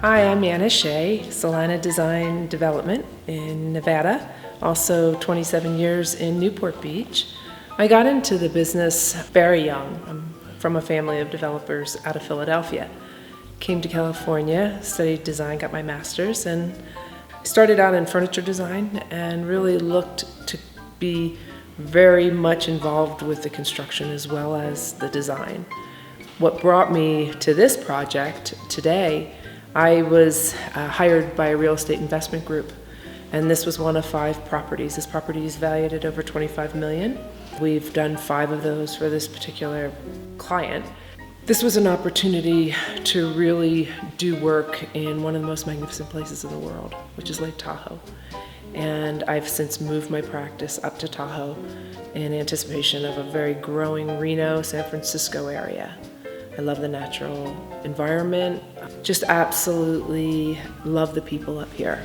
Hi, I'm Anna Shay, Solanna Design Development in Nevada, also 27 years in Newport Beach. I got into the business very young. I'm from a family of developers out of Philadelphia. Came to California, studied design, got my master's, and started out in furniture design and really looked to be very much involved with the construction as well as the design. What brought me to this project today, I was hired by a real estate investment group, and this was one of 5 properties. This property is valued at over $25 million. We've done 5 of those for this particular client. This was an opportunity to really do work in one of the most magnificent places in the world, which is Lake Tahoe. And I've since moved my practice up to Tahoe in anticipation of a very growing Reno, San Francisco area. I love the natural environment, just absolutely love the people up here.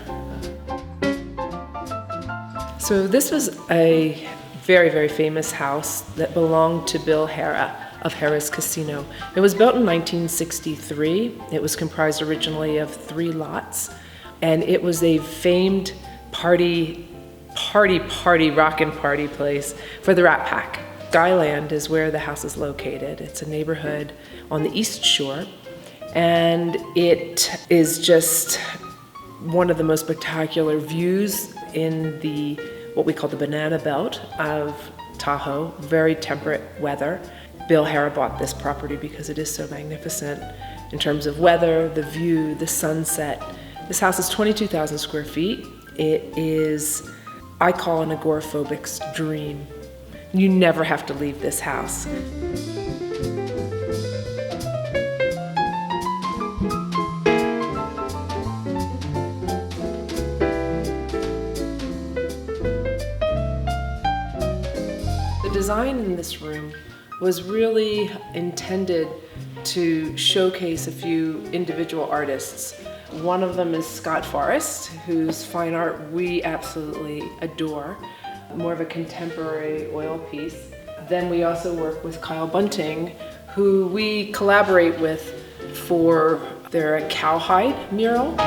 So this was a very, very famous house that belonged to Bill Harrah of Harrah's Casino. It was built in 1963. It was comprised originally of 3 lots, and it was a famed party, rockin' party place for the Rat Pack. Skyland is where the house is located. It's a neighborhood on the East Shore, and it is just one of the most spectacular views in the what we call the banana belt of Tahoe. Very temperate weather. Bill Harrah bought this property because it is so magnificent in terms of weather, the view, the sunset. This house is 22,000 square feet. It is, I call an agoraphobic's dream. You never have to leave this house. The design in this room was really intended to showcase a few individual artists. One of them is Scott Forrest, whose fine art we absolutely adore. More of a contemporary oil piece. Then we also work with Kyle Bunting, who we collaborate with for their cowhide mural.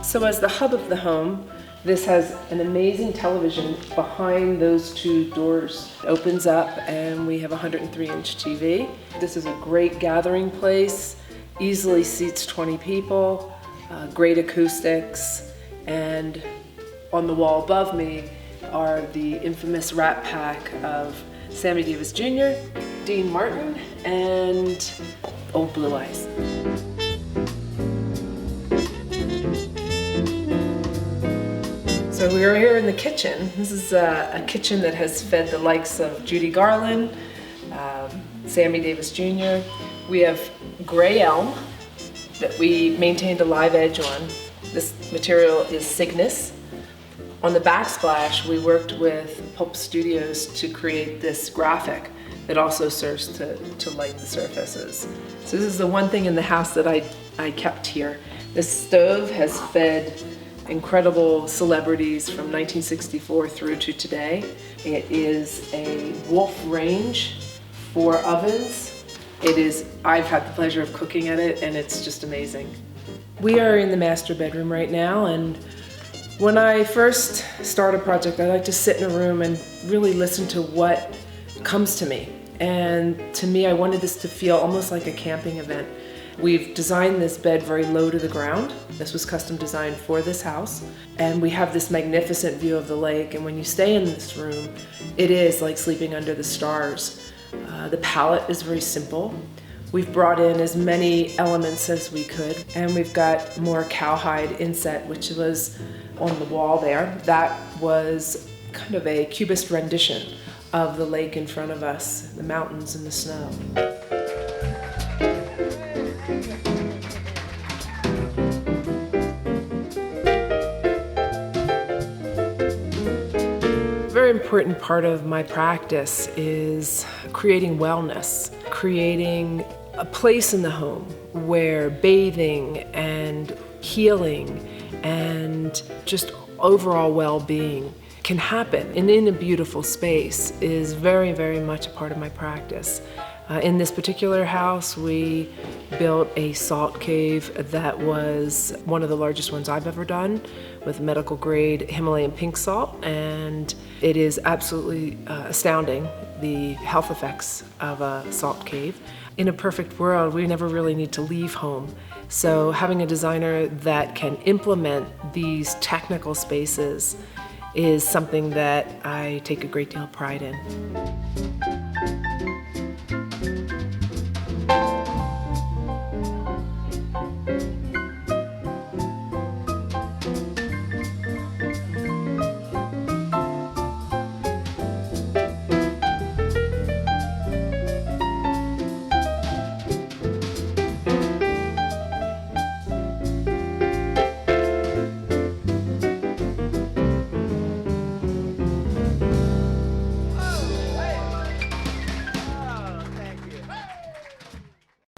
So as the hub of the home, this has an amazing television behind those 2 doors. It opens up and we have a 103-inch TV. This is a great gathering place, easily seats 20 people, great acoustics, and on the wall above me are the infamous Rat Pack of Sammy Davis Jr., Dean Martin, and Old Blue Eyes. So we are here in the kitchen. This is a kitchen that has fed the likes of Judy Garland, Sammy Davis Jr. We have gray elm that we maintained a live edge on. This material is Cygnus. On the backsplash, we worked with Pulp Studios to create this graphic that also serves to light the surfaces. So this is the one thing in the house that I kept here. This stove has fed incredible celebrities from 1964 through to today. It is a Wolf range, 4 ovens. I've had the pleasure of cooking at it, and it's just amazing. We are in the master bedroom right now, and when I first start a project, I like to sit in a room and really listen to what comes to me. And to me, I wanted this to feel almost like a camping event. We've designed this bed very low to the ground. This was custom designed for this house. And we have this magnificent view of the lake. And when you stay in this room, it is like sleeping under the stars. The palette is very simple. We've brought in as many elements as we could. And we've got more cowhide inset, which was on the wall there. That was kind of a cubist rendition of the lake in front of us, the mountains and the snow. A very important part of my practice is creating wellness, creating a place in the home where bathing and healing and just overall well-being can happen and in a beautiful space is very, very much a part of my practice. In this particular house, we built a salt cave that was one of the largest ones I've ever done, with medical grade Himalayan pink salt, and it is absolutely astounding, the health effects of a salt cave. In a perfect world, we never really need to leave home. So having a designer that can implement these technical spaces is something that I take a great deal of pride in.